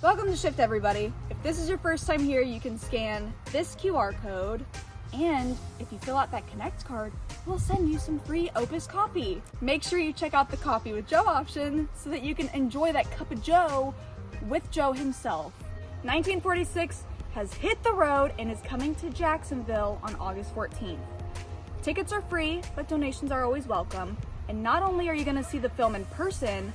Welcome to Shift, everybody. If this is your first time here, you can scan this QR code, and if you fill out that Connect card, we'll send you some free Opus coffee. Make sure you check out the Coffee with Joe option so that you can enjoy that cup of Joe with Joe himself. 1946 has hit the road and is coming to Jacksonville on August 14th. Tickets are free, but donations are always welcome. And not only are you going to see the film in person,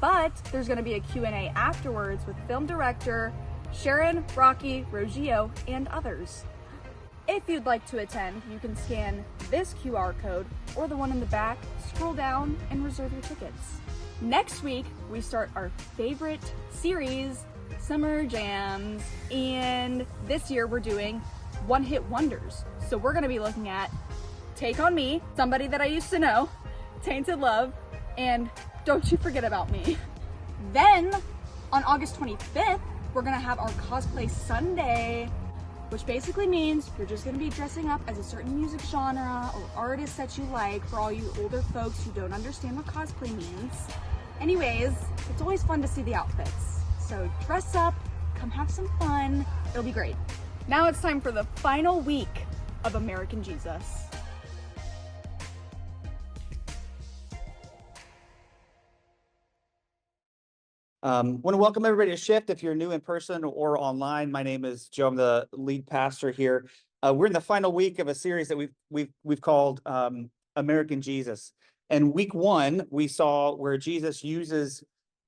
but there's going to be a Q&A afterwards with film director Sharon Rocky Roggio and others. If you'd like to attend, you can scan this QR code or the one in the back, scroll down, and reserve your tickets. Next week, we start our favorite series, Summer Jams, and this year we're doing one-hit wonders. So we're going to be looking at Take On Me, Somebody That I Used to Know, Tainted Love, and Don't You Forget About Me. Then, on August 25th, we're gonna have our Cosplay Sunday, which basically means you're just gonna be dressing up as a certain music genre or artist that you like for all you older folks who don't understand what cosplay means. Anyways, it's always fun to see the outfits. So dress up, come have some fun, it'll be great. Now it's time for the final week of American Jesus. Want to welcome everybody to Shift. If you're new in person or online, my name is Joe. I'm the lead pastor here. We're in the final week of a series that we've called American Jesus. And week one, we saw where Jesus uses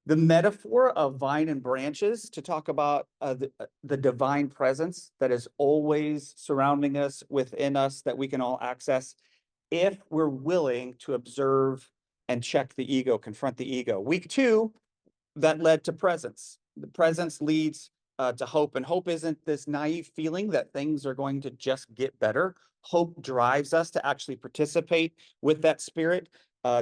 the metaphor of vine and branches to talk about the divine presence that is always surrounding us, within us, that we can all access if we're willing to observe and check the ego, confront the ego. Week two, that led to presence. The presence leads to hope, and hope isn't this naive feeling that things are going to just get better. Hope drives us to actually participate with that spirit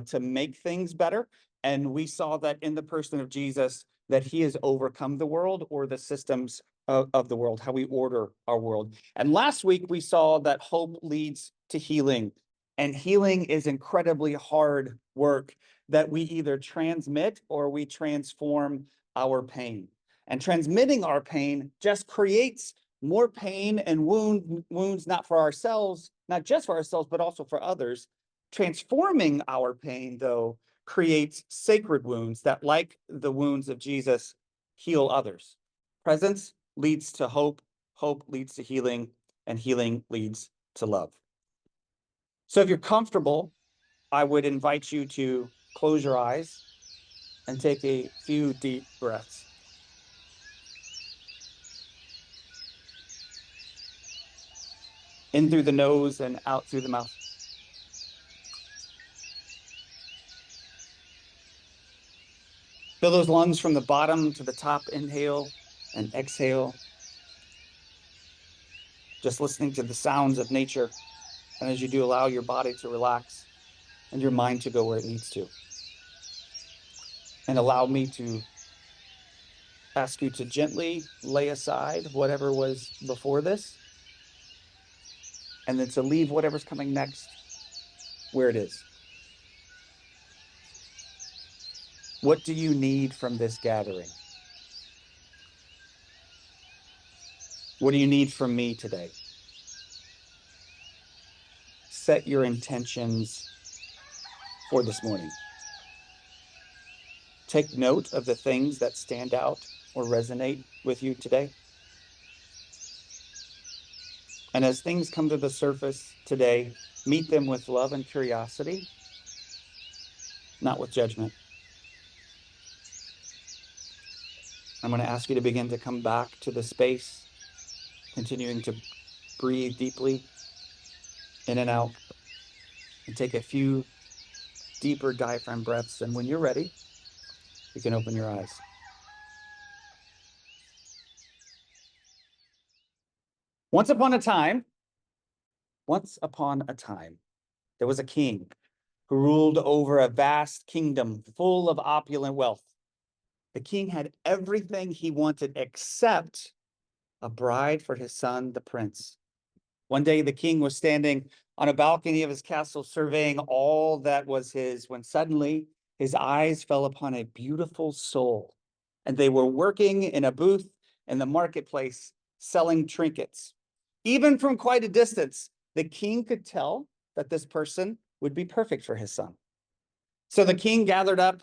to make things better. And we saw that in the person of Jesus, that he has overcome the world or the systems of the world, how we order our world. And last week we saw that hope leads to healing, and healing is incredibly hard work that we either transmit or we transform our pain. And transmitting our pain just creates more pain and wounds, not for ourselves, not just for ourselves, but also for others. Transforming our pain, though, creates sacred wounds that, like the wounds of Jesus, heal others. Presence leads to hope, hope leads to healing, and healing leads to love. So if you're comfortable, I would invite you to close your eyes and take a few deep breaths. In through the nose and out through the mouth. Fill those lungs from the bottom to the top. Inhale and exhale. Just listening to the sounds of nature. And as you do, allow your body to relax and your mind to go where it needs to. And allow me to ask you to gently lay aside whatever was before this, and then to leave whatever's coming next where it is. What do you need from this gathering? What do you need from me today? Set your intentions for this morning. Take note of the things that stand out or resonate with you today. And as things come to the surface today, meet them with love and curiosity, not with judgment. I'm going to ask you to begin to come back to the space, continuing to breathe deeply in and out, and take a few deeper diaphragm breaths. And when you're ready, you can open your eyes. Once upon a time, there was a king who ruled over a vast kingdom full of opulent wealth. The king had everything he wanted except a bride for his son, the prince. One day, the king was standing on a balcony of his castle, surveying all that was his, when suddenly his eyes fell upon a beautiful soul and they were working in a booth in the marketplace selling trinkets. Even from quite a distance, the king could tell that this person would be perfect for his son. So the king gathered up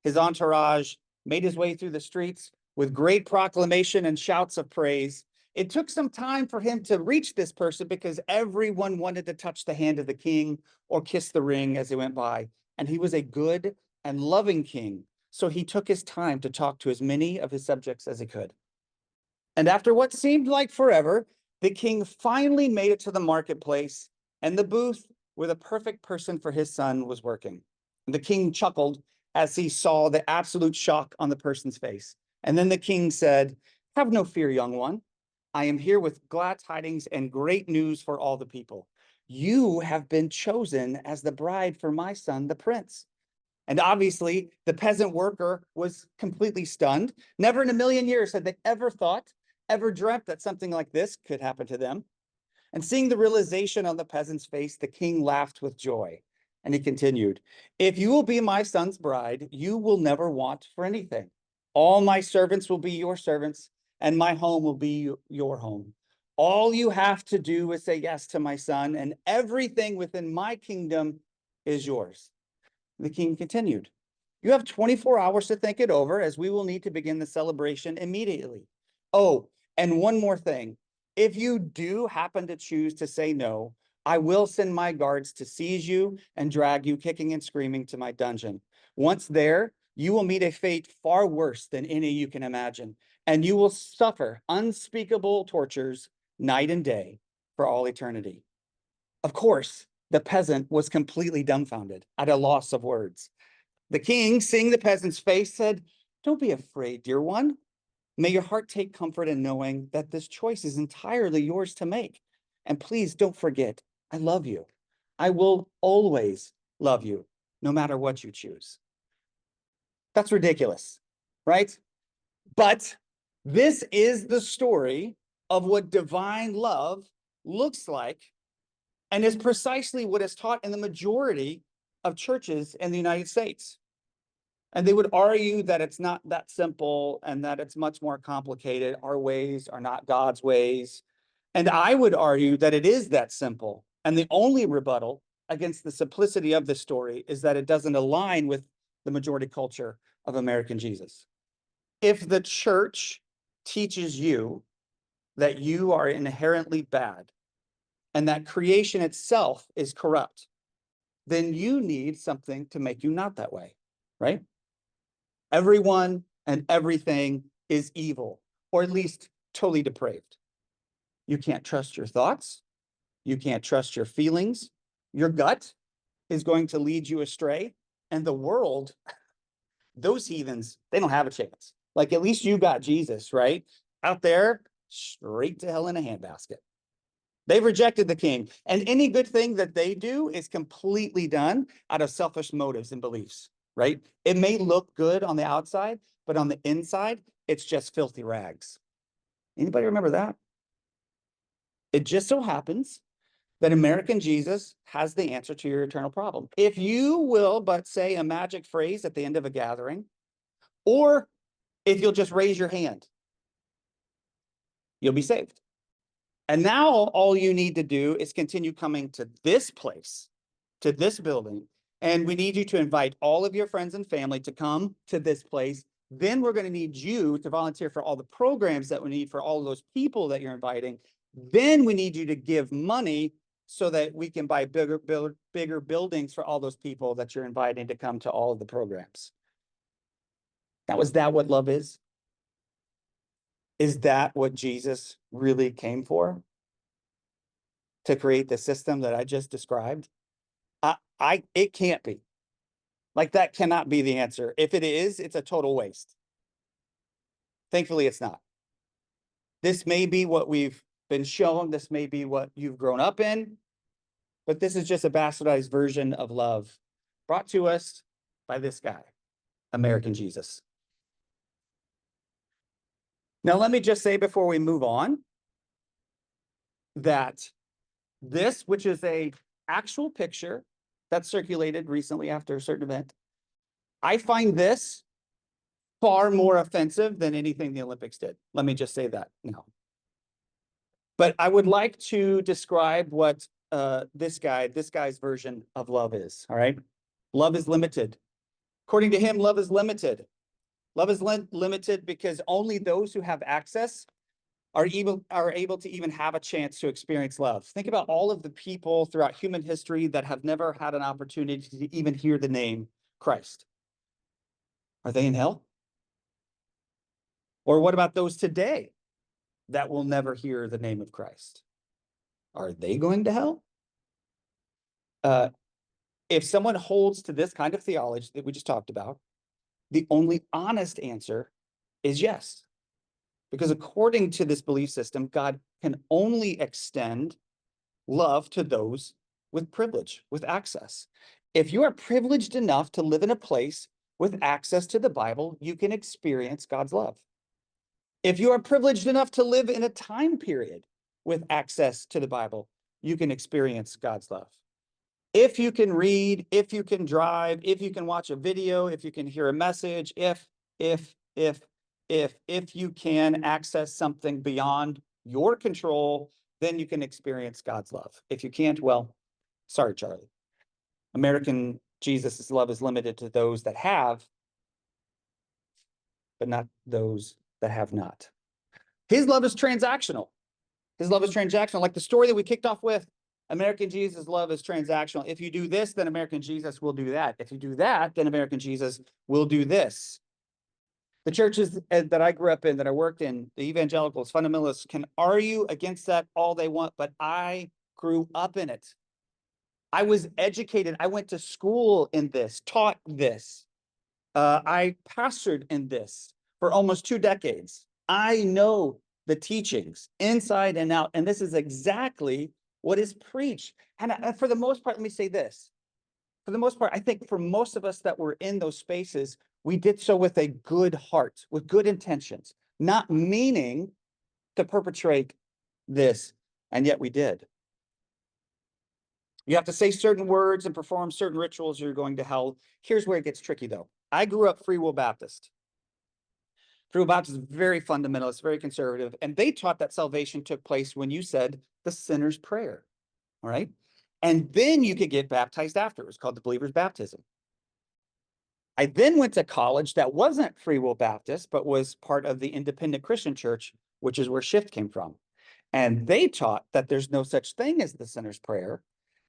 his entourage, made his way through the streets with great proclamation and shouts of praise. It took some time for him to reach this person because everyone wanted to touch the hand of the king or kiss the ring as he went by. And he was a good and loving king. So he took his time to talk to as many of his subjects as he could. And after what seemed like forever, the king finally made it to the marketplace and the booth where the perfect person for his son was working. And the king chuckled as he saw the absolute shock on the person's face. And then the king said, "Have no fear, young one. I am here with glad tidings and great news for all the people. You have been chosen as the bride for my son, the prince." And obviously, the peasant worker was completely stunned. Never in a million years had they ever thought, ever dreamt that something like this could happen to them. And seeing the realization on the peasant's face, the king laughed with joy. And he continued, "If you will be my son's bride, you will never want for anything. All my servants will be your servants, and my home will be your home. All you have to do is say yes to my son, and everything within my kingdom is yours." The king continued, "You have 24 hours to think it over, as we will need to begin the celebration immediately. Oh, and one more thing. If you do happen to choose to say no, I will send my guards to seize you and drag you kicking and screaming to my dungeon. Once there, you will meet a fate far worse than any you can imagine, and you will suffer unspeakable tortures night and day for all eternity." Of course, the peasant was completely dumbfounded, at a loss of words. The king, seeing the peasant's face, said, "Don't be afraid, dear one. May your heart take comfort in knowing that this choice is entirely yours to make. And please don't forget, I love you. I will always love you, no matter what you choose." That's ridiculous, right? But this is the story of what divine love looks like, and is precisely what is taught in the majority of churches in the United States. And they would argue that it's not that simple and that it's much more complicated. Our ways are not God's ways. And I would argue that it is that simple. And the only rebuttal against the simplicity of the story is that it doesn't align with the majority culture of American Jesus. If the church teaches you that you are inherently bad and that creation itself is corrupt, then you need something to make you not that way, right? Everyone and everything is evil, or at least totally depraved. You can't trust your thoughts. You can't trust your feelings. Your gut is going to lead you astray. And the world, those heathens, they don't have a chance. Like, at least you got Jesus, right? Out there, straight to hell in a handbasket. They've rejected the king. And any good thing that they do is completely done out of selfish motives and beliefs, right? It may look good on the outside, but on the inside, it's just filthy rags. Anybody remember that? It just so happens that American Jesus has the answer to your eternal problem. If you will but say a magic phrase at the end of a gathering, or if you'll just raise your hand, you'll be saved. And now all you need to do is continue coming to this place, to this building, and we need you to invite all of your friends and family to come to this place. Then we're going to need you to volunteer for all the programs that we need for all of those people that you're inviting. Then we need you to give money so that we can buy bigger buildings for all those people that you're inviting to come to all of the programs. Now, is that what love is? Is that what Jesus really came for? To create the system that I just described? It can't be. Like, that cannot be the answer. If it is, it's a total waste. Thankfully, it's not. This may be what we've been shown. This may be what you've grown up in, but this is just a bastardized version of love brought to us by this guy, American Jesus. Now, let me just say before we move on that this, which is a actual picture that circulated recently after a certain event, I find this far more offensive than anything the Olympics did. Let me just say that now. But I would like to describe what this guy's version of love is. All right. Love is limited. According to him, love is limited. Love is limited because only those who have access are able to even have a chance to experience love. Think about all of the people throughout human history that have never had an opportunity to even hear the name Christ. Are they in hell? Or what about those today that will never hear the name of Christ? Are they going to hell? If someone holds to this kind of theology that we just talked about, the only honest answer is yes. Because according to this belief system, God can only extend love to those with privilege, with access. If you are privileged enough to live in a place with access to the Bible, you can experience God's love. If you are privileged enough to live in a time period with access to the Bible, you can experience God's love. If you can read, if you can drive, if you can watch a video, if you can hear a message, if you can access something beyond your control, then you can experience God's love. If you can't, well, sorry, Charlie. American Jesus' love is limited to those that have, but not those that have not. His love is transactional. His love is transactional. Like the story that we kicked off with, American Jesus' love is transactional. If you do this, then American Jesus will do that. If you do that, then American Jesus will do this. The churches that I grew up in, that I worked in, the evangelicals, fundamentalists, can argue against that all they want, but I grew up in it. I was educated. I went to school in this, taught this. I pastored in this for almost 2 decades. I know the teachings inside and out, and this is exactly what is preached. And for the most part, let me say this. For the most part, I think for most of us that were in those spaces, we did so with a good heart, with good intentions, not meaning to perpetrate this, and yet we did. You have to say certain words and perform certain rituals, or you're going to hell. Here's where it gets tricky, though. I grew up Free Will Baptist. Free Will Baptist is very fundamentalist, very conservative, and they taught that salvation took place when you said the sinner's prayer, all right? And then you could get baptized after. It was called the believer's baptism. I then went to college that wasn't Free Will Baptist, but was part of the Independent Christian Church, which is where Shift came from. And they taught that there's no such thing as the sinner's prayer,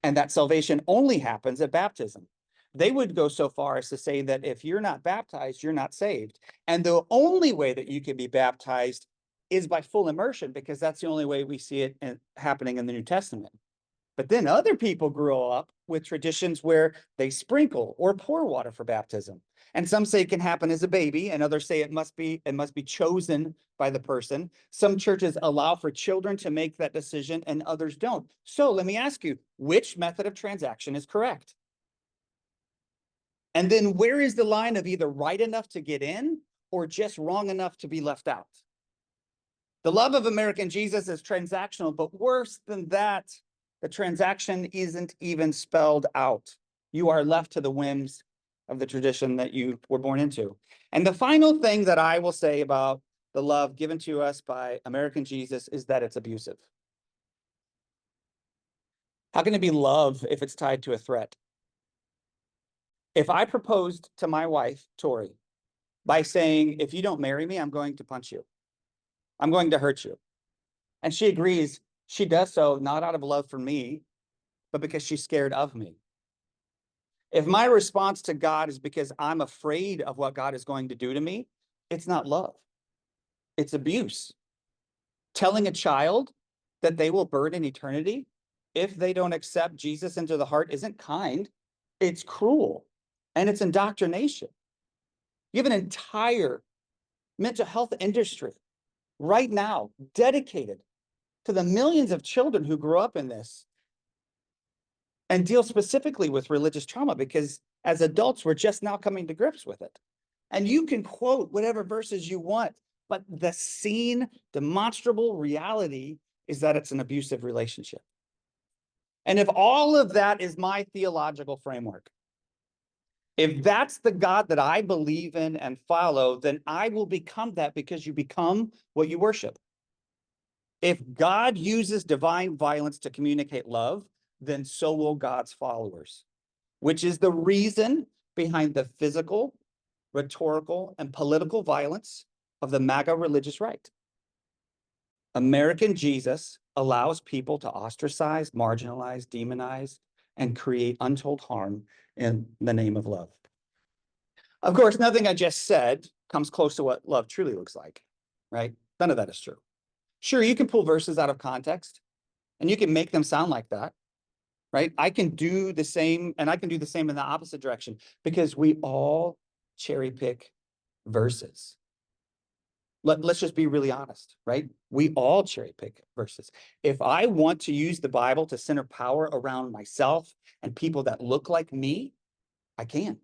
and that salvation only happens at baptism. They would go so far as to say that if you're not baptized, you're not saved. And the only way that you can be baptized is by full immersion, because that's the only way we see it happening in the New Testament. But then other people grow up with traditions where they sprinkle or pour water for baptism. And some say it can happen as a baby, and others say it must be chosen by the person. Some churches allow for children to make that decision, and others don't. So let me ask you, which method of transaction is correct? And then where is the line of either right enough to get in or just wrong enough to be left out? The love of American Jesus is transactional, but worse than that, the transaction isn't even spelled out. You are left to the whims of the tradition that you were born into. And the final thing that I will say about the love given to us by American Jesus is that it's abusive. How can it be love if it's tied to a threat? If I proposed to my wife, Tori, by saying, if you don't marry me, I'm going to punch you. I'm going to hurt you. And she agrees, she does so not out of love for me, but because she's scared of me. If my response to God is because I'm afraid of what God is going to do to me, it's not love. It's abuse. Telling a child that they will burn in eternity if they don't accept Jesus into the heart isn't kind. It's cruel, and it's indoctrination. You have an entire mental health industry right now dedicated to the millions of children who grew up in this and deal specifically with religious trauma, because as adults, we're just now coming to grips with it. And you can quote whatever verses you want, but the seen, demonstrable reality is that it's an abusive relationship. And if all of that is my theological framework, If that's the God that I believe in and follow, then I will become that because you become what you worship. If God uses divine violence to communicate love, then so will God's followers, which is the reason behind the physical, rhetorical, and political violence of the MAGA religious right. American Jesus allows people to ostracize, marginalize, demonize, and create untold harm in the name of love. Of course, nothing I just said comes close to what love truly looks like, right? None of that is true. Sure, you can pull verses out of context and you can make them sound like that, right? I can do the same, and I can do the same in the opposite direction because we all cherry pick verses. Let's just be really honest, right? We all cherry pick verses. If I want to use the Bible to center power around myself and people that look like me, I can.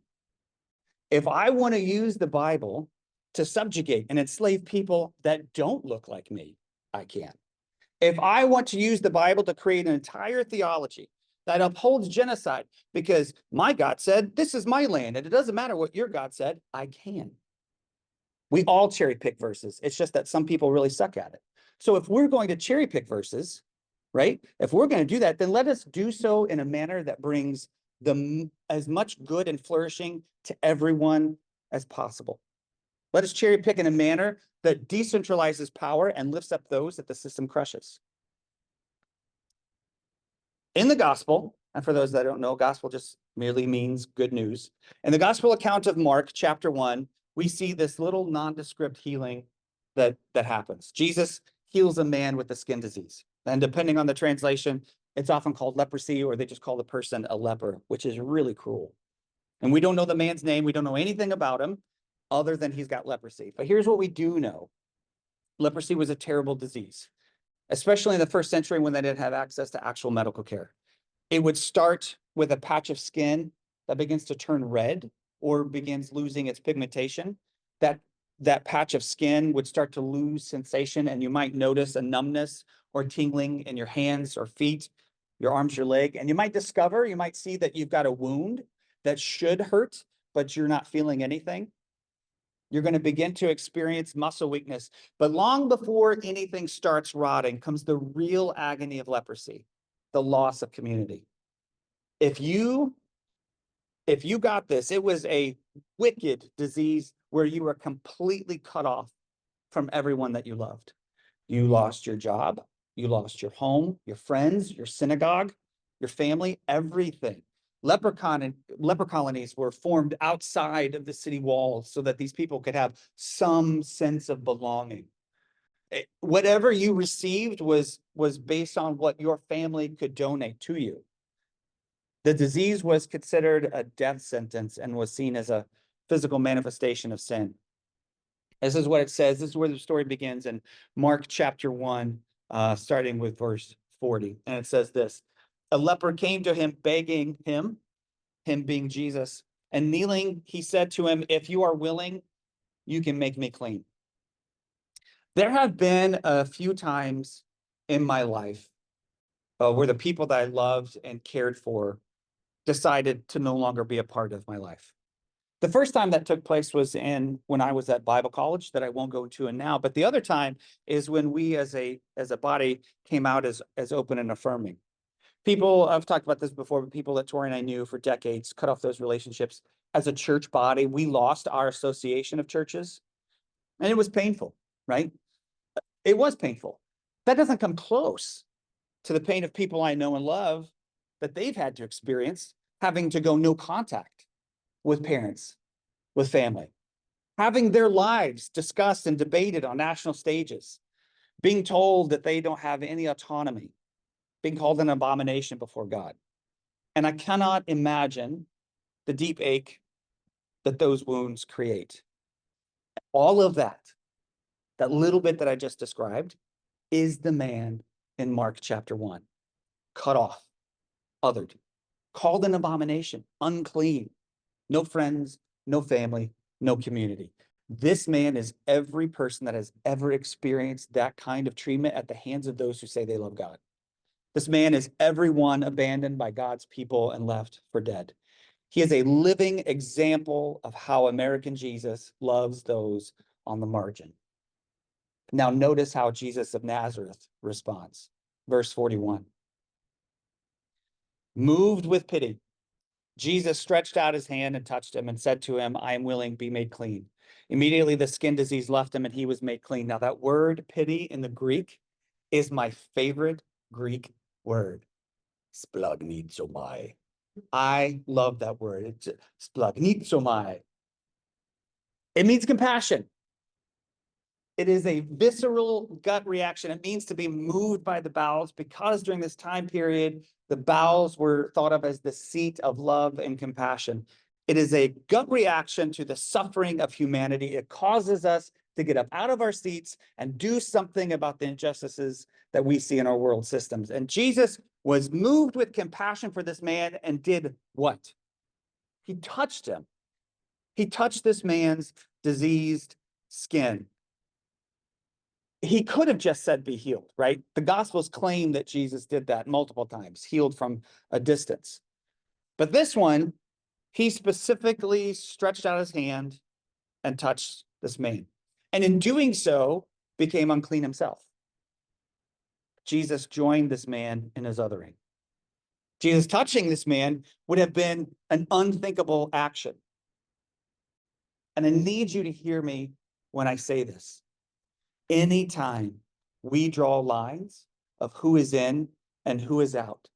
If I want to use the Bible to subjugate and enslave people that don't look like me, I can. If I want to use the Bible to create an entire theology that upholds genocide because my God said, this is my land and it doesn't matter what your God said, I can. We all cherry pick verses. It's just that some people really suck at it. So if we're going to cherry pick verses, right? If we're going to do that, then let us do so in a manner that brings as much good and flourishing to everyone as possible. Let us cherry pick in a manner that decentralizes power and lifts up those that the system crushes. In the gospel, and for those that don't know, gospel just merely means good news. In the gospel account of Mark, chapter 1, we see this little nondescript healing that happens. Jesus heals a man with a skin disease. And depending on the translation, it's often called leprosy, or they just call the person a leper, which is really cruel. And we don't know the man's name. We don't know anything about him other than he's got leprosy. But here's what we do know. Leprosy was a terrible disease, especially in the first century when they didn't have access to actual medical care. It would start with a patch of skin that begins to turn red or begins losing its pigmentation. That patch of skin would start to lose sensation, and you might notice a numbness or tingling in your hands or feet, your arms, your leg, and you might see that you've got a wound that should hurt, but you're not feeling anything. You're going to begin to experience muscle weakness, but long before anything starts rotting comes the real agony of leprosy, the loss of community. If you got this, it was a wicked disease where you were completely cut off from everyone that you loved. You lost your job, you lost your home, your friends, your synagogue, your family, everything. Leper colonies were formed outside of the city walls so that these people could have some sense of belonging. Whatever you received was based on what your family could donate to you. The disease was considered a death sentence and was seen as a physical manifestation of sin. This is what it says. This is where the story begins in Mark chapter 1, starting with verse 40. And it says this: a leper came to him, begging him being Jesus, and kneeling, he said to him, if you are willing, you can make me clean. There have been a few times in my life where the people that I loved and cared for decided to no longer be a part of my life. The first time that took place was when I was at Bible college, that I won't go into now. But the other time is when we as a body came out as open and affirming. People, I've talked about this before, but people that Tori and I knew for decades cut off those relationships. As a church body, we lost our association of churches, and it was painful, right? It was painful. That doesn't come close to the pain of people I know and love that they've had to experience, having to go no contact with parents, with family, having their lives discussed and debated on national stages, being told that they don't have any autonomy, being called an abomination before God. And I cannot imagine the deep ache that those wounds create. All of that little bit that I just described, is the man in Mark chapter 1, cut off, othered, called an abomination, unclean, no friends, no family, no community. This man is every person that has ever experienced that kind of treatment at the hands of those who say they love God. This man is everyone abandoned by God's people and left for dead. He is a living example of how American Jesus loves those on the margin. Now notice how Jesus of Nazareth responds. Verse 41. Moved with pity, Jesus stretched out his hand and touched him and said to him, I am willing, be made clean. Immediately the skin disease left him and he was made clean. Now that word pity in the Greek is my favorite Greek word. Splagnizomai. I love that word. It's splagnizomai. It means compassion. It is a visceral gut reaction. It means to be moved by the bowels because during this time period, the bowels were thought of as the seat of love and compassion. It is a gut reaction to the suffering of humanity. It causes us to get up out of our seats and do something about the injustices that we see in our world systems. And Jesus was moved with compassion for this man and did what? He touched him. He touched this man's diseased skin. He could have just said, be healed, right? The Gospels claim that Jesus did that multiple times, healed from a distance. But this one, he specifically stretched out his hand and touched this man. And in doing so, became unclean himself. Jesus joined this man in his othering. Jesus touching this man would have been an unthinkable action. And I need you to hear me when I say this. Anytime we draw lines of who is in and who is out,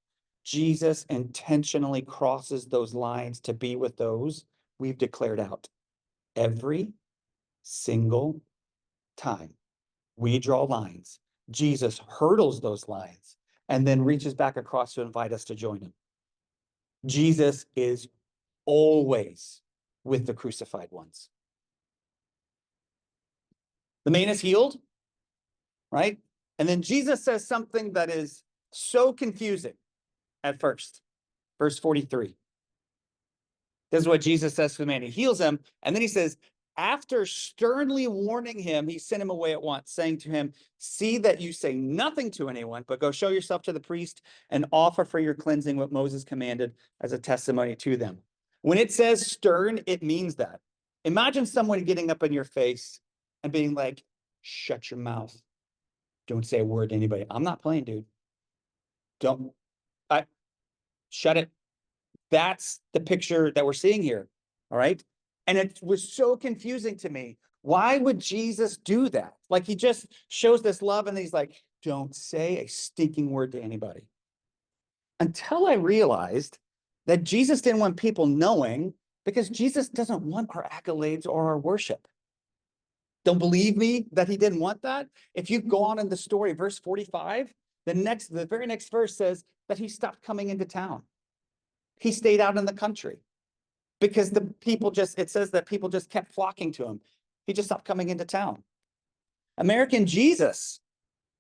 Jesus intentionally crosses those lines to be with those we've declared out. Every single time we draw lines, Jesus hurdles those lines and then reaches back across to invite us to join him. Jesus is always with the crucified ones. The man is healed, right? And then Jesus says something that is so confusing at first. Verse 43. This is what Jesus says to the man. He heals him. And then he says, after sternly warning him, he sent him away at once, saying to him, see that you say nothing to anyone, but go show yourself to the priest and offer for your cleansing what Moses commanded as a testimony to them. When it says stern, it means that. Imagine someone getting up in your face and being like, shut your mouth. Don't say a word to anybody. I'm not playing, dude. Shut it. That's the picture that we're seeing here. All right. And it was so confusing to me. Why would Jesus do that? Like he just shows this love and he's like, don't say a stinking word to anybody. Until I realized that Jesus didn't want people knowing because Jesus doesn't want our accolades or our worship. Don't believe me that he didn't want that? If you go on in the story, verse 45, the very next verse says that he stopped coming into town. He stayed out in the country because it says that people just kept flocking to him. He just stopped coming into town. American Jesus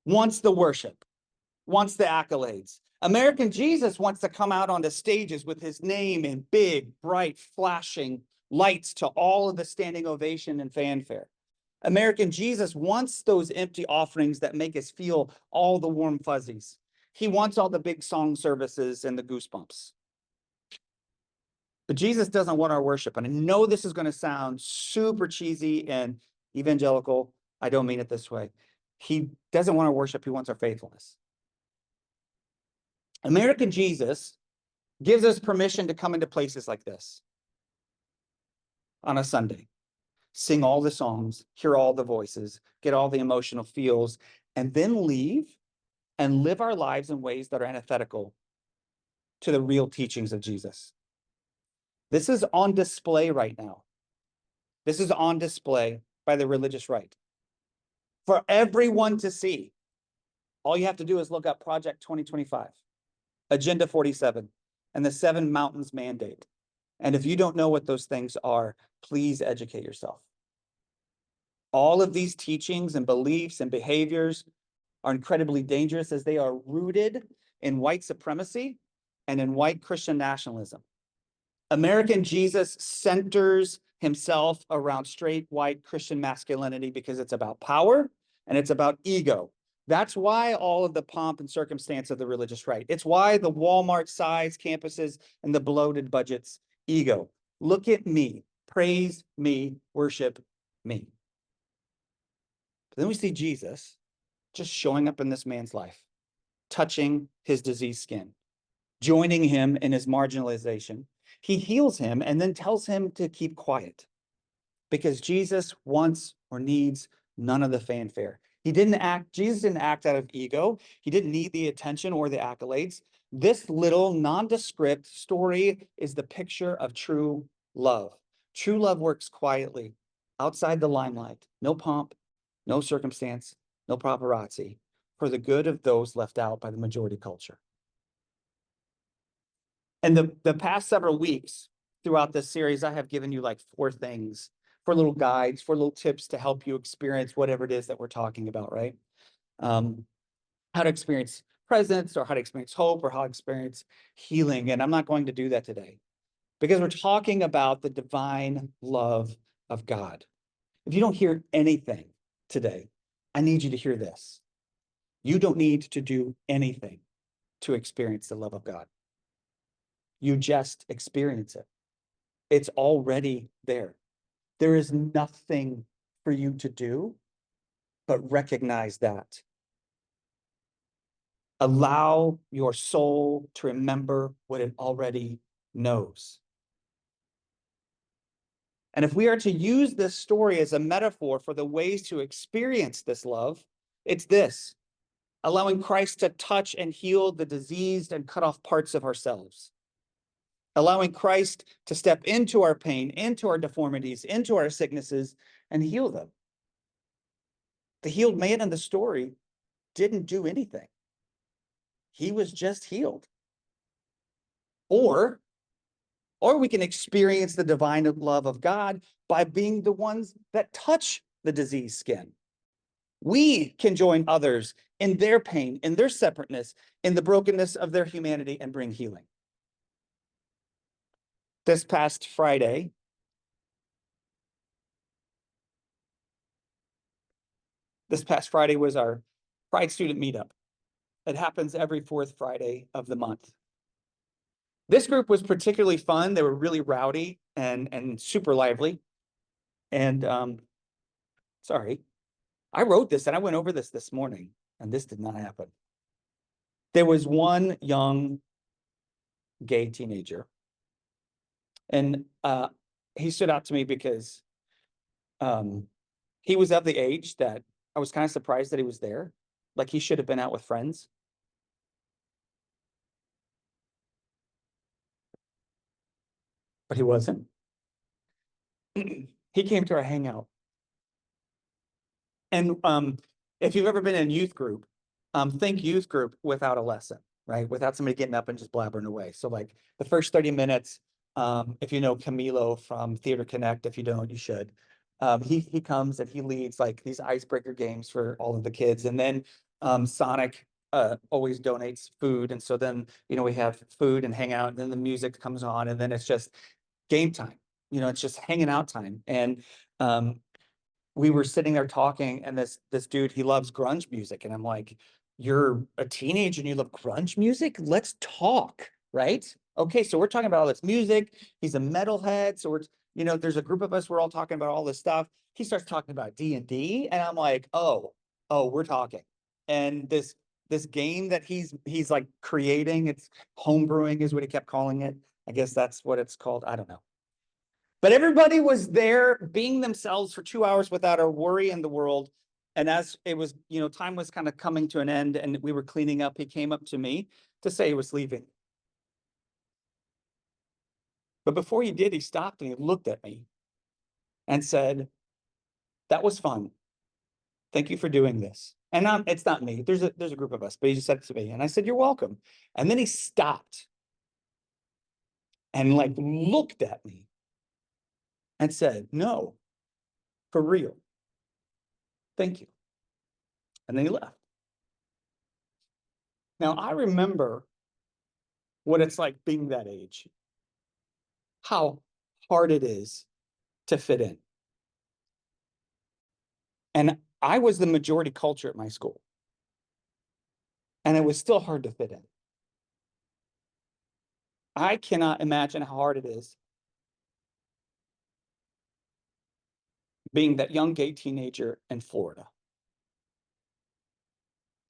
wants the worship, wants the accolades. American Jesus wants to come out onto stages with his name in big, bright, flashing lights to all of the standing ovation and fanfare. American Jesus wants those empty offerings that make us feel all the warm fuzzies. He wants all the big song services and the goosebumps. But Jesus doesn't want our worship. And I know this is going to sound super cheesy and evangelical. I don't mean it this way. He doesn't want our worship. He wants our faithfulness. American Jesus gives us permission to come into places like this on a Sunday. Sing all the songs, hear all the voices, get all the emotional feels, and then leave and live our lives in ways that are antithetical to the real teachings of Jesus. This is on display right now. This is on display by the religious right for everyone to see. All you have to do is look up Project 2025, Agenda 47, and the 7 Mountains Mandate. And if you don't know what those things are, please educate yourself. All of these teachings and beliefs and behaviors are incredibly dangerous as they are rooted in white supremacy and in white Christian nationalism. American Jesus centers himself around straight white Christian masculinity because it's about power and it's about ego. That's why all of the pomp and circumstance of the religious right. It's why the Walmart size campuses and the bloated budgets. Ego. Look at me, praise me, worship me. But then we see Jesus just showing up in this man's life, touching his diseased skin, joining him in his marginalization. He heals him and then tells him to keep quiet because Jesus wants or needs none of the fanfare. Jesus didn't act out of ego. He didn't need the attention or the accolades. This little nondescript story is the picture of true love. True love works quietly, outside the limelight. No pomp, no circumstance, no paparazzi, for the good of those left out by the majority culture. And the past several weeks throughout this series, I have given you like 4 things, 4 little guides, 4 little tips to help you experience whatever it is that we're talking about, right? How to experience presence, or how to experience hope, or how to experience healing. And I'm not going to do that today because we're talking about the divine love of God. If you don't hear anything today, I need you to hear this. You don't need to do anything to experience the love of God. You just experience it. It's already there. There is nothing for you to do but recognize that. Allow your soul to remember what it already knows. And if we are to use this story as a metaphor for the ways to experience this love, it's this: allowing Christ to touch and heal the diseased and cut off parts of ourselves. Allowing Christ to step into our pain, into our deformities, into our sicknesses, and heal them. The healed man in the story didn't do anything. He was just healed. Or we can experience the divine love of God by being the ones that touch the diseased skin. We can join others in their pain, in their separateness, in the brokenness of their humanity, and bring healing. This past Friday was our Pride student meetup. It happens every 4th Friday of the month. This group was particularly fun. They were really rowdy and super lively. And sorry, I wrote this and I went over this morning, and this did not happen. There was one young gay teenager, and he stood out to me because he was of the age that I was kind of surprised that he was there. Like, he should have been out with friends. But he wasn't. He came to our hangout. And if you've ever been in youth group, think youth group without a lesson, right? Without somebody getting up and just blabbering away. So like the first 30 minutes, if you know Camilo from Theater Connect, if you don't, you should. He comes and he leads like these icebreaker games for all of the kids. And then Sonic always donates food. And so then, we have food and hang out, and then the music comes on, and then it's just game time. It's just hanging out time. And we were sitting there talking, and this dude, he loves grunge music. And I'm like, you're a teenager and you love grunge music? Let's talk, right? Okay, so we're talking about all this music. He's a metalhead. So there's a group of us, we're all talking about all this stuff. He starts talking about D&D, and I'm like, oh, we're talking. And this game that he's like creating, it's homebrewing is what he kept calling it. I guess that's what it's called. I don't know. But everybody was there being themselves for 2 hours without a worry in the world. And as it was, time was kind of coming to an end and we were cleaning up, he came up to me to say he was leaving. But before he did, he stopped and he looked at me and said, "That was fun. Thank you for doing this." And it's not me. There's a group of us, but he just said it to me. And I said, "You're welcome." And then he stopped and like looked at me and said, "No, for real. Thank you." And then he left. Now, I remember what it's like being that age, how hard it is to fit in. And I was the majority culture at my school. And it was still hard to fit in. I cannot imagine how hard it is being that young gay teenager in Florida.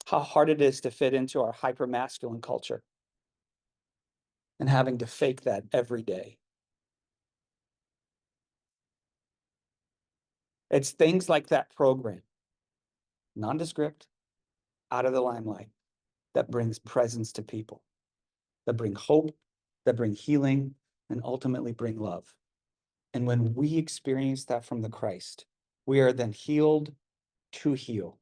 How hard it is to fit into our hyper-masculine culture and having to fake that every day. It's things like that program, nondescript, out of the limelight, that brings presence to people, that bring hope, that bring healing, and ultimately bring love. And when we experience that from the Christ, we are then healed to heal.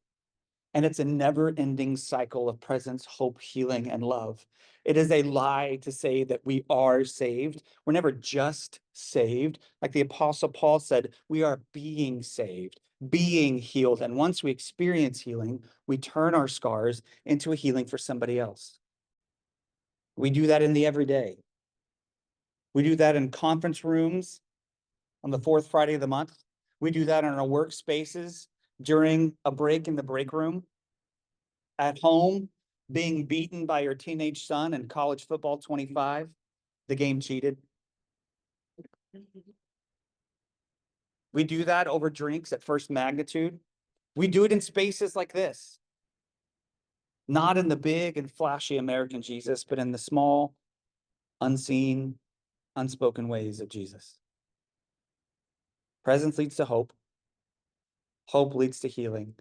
And it's a never-ending cycle of presence, hope, healing, and love. It is a lie to say that we are saved. We're never just saved. Like the Apostle Paul said, we are being saved, being healed. And once we experience healing, we turn our scars into a healing for somebody else. We do that in the everyday. We do that in conference rooms on the fourth Friday of the month. We do that in our workspaces during a break in the break room. At home, being beaten by your teenage son in college football 25, the game cheated. We do that over drinks at First Magnitude. We do it in spaces like this. Not in the big and flashy American Jesus, but in the small, unseen, unspoken ways of Jesus. Presence leads to hope. Hope leads to healing.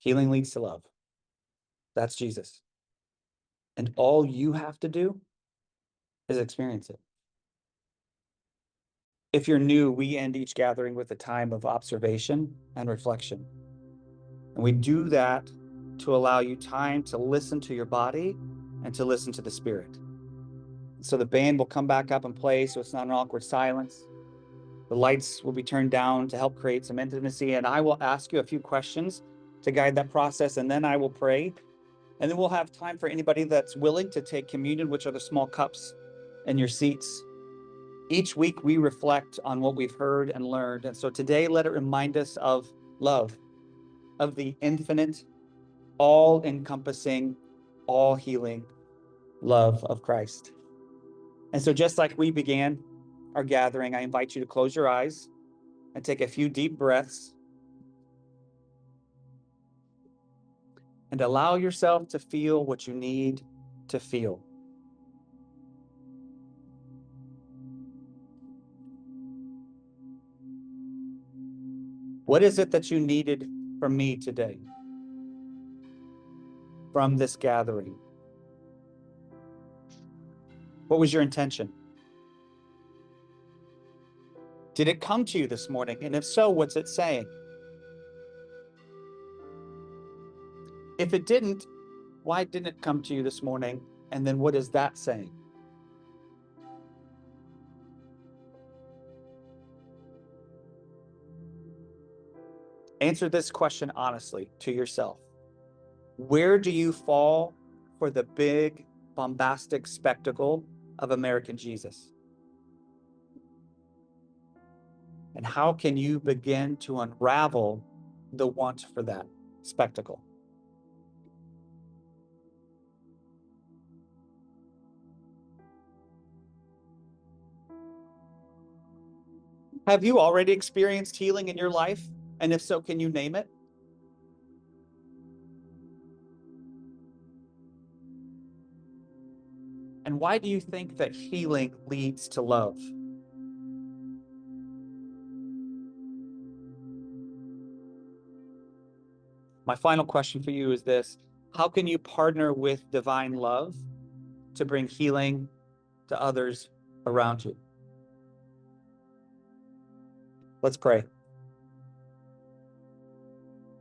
Healing leads to love. That's Jesus. And all you have to do is experience it. If you're new, we end each gathering with a time of observation and reflection. And we do that to allow you time to listen to your body and to listen to the Spirit. So the band will come back up and play so it's not an awkward silence. The lights will be turned down to help create some intimacy. And I will ask you a few questions to guide that process, and then I will pray. And then we'll have time for anybody that's willing to take communion, which are the small cups in your seats. Each week we reflect on what we've heard and learned. And so today, let it remind us of love, of the infinite, all-encompassing, all-healing love of Christ. And so just like we began our gathering, I invite you to close your eyes and take a few deep breaths and allow yourself to feel what you need to feel. What is it that you needed from me today? From this gathering? What was your intention? Did it come to you this morning? And if so, what's it saying? If it didn't, why didn't it come to you this morning? And then what is that saying? Answer this question honestly to yourself. Where do you fall for the big, bombastic spectacle of American Jesus? And how can you begin to unravel the want for that spectacle? Have you already experienced healing in your life? And if so, can you name it? And why do you think that healing leads to love? My final question for you is this: how can you partner with divine love to bring healing to others around you? Let's pray.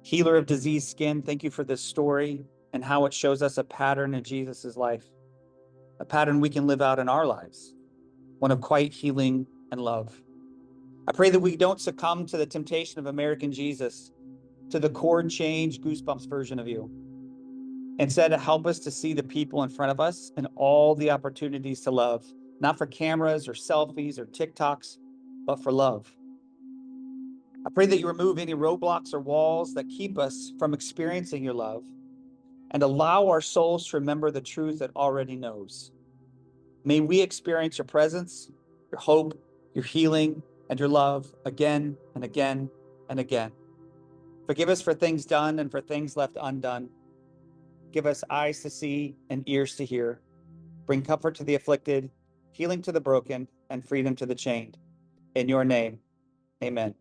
Healer of diseased skin, thank you for this story and how it shows us a pattern in Jesus's life, a pattern we can live out in our lives, one of quiet healing and love. I pray that we don't succumb to the temptation of American Jesus, to the chord change, goosebumps version of you. Instead, help us to see the people in front of us and all the opportunities to love, not for cameras or selfies or TikToks, but for love. I pray that you remove any roadblocks or walls that keep us from experiencing your love and allow our souls to remember the truth it already knows. May we experience your presence, your hope, your healing, and your love again and again and again. Forgive us for things done and for things left undone. Give us eyes to see and ears to hear. Bring comfort to the afflicted, healing to the broken, and freedom to the chained. In your name, amen.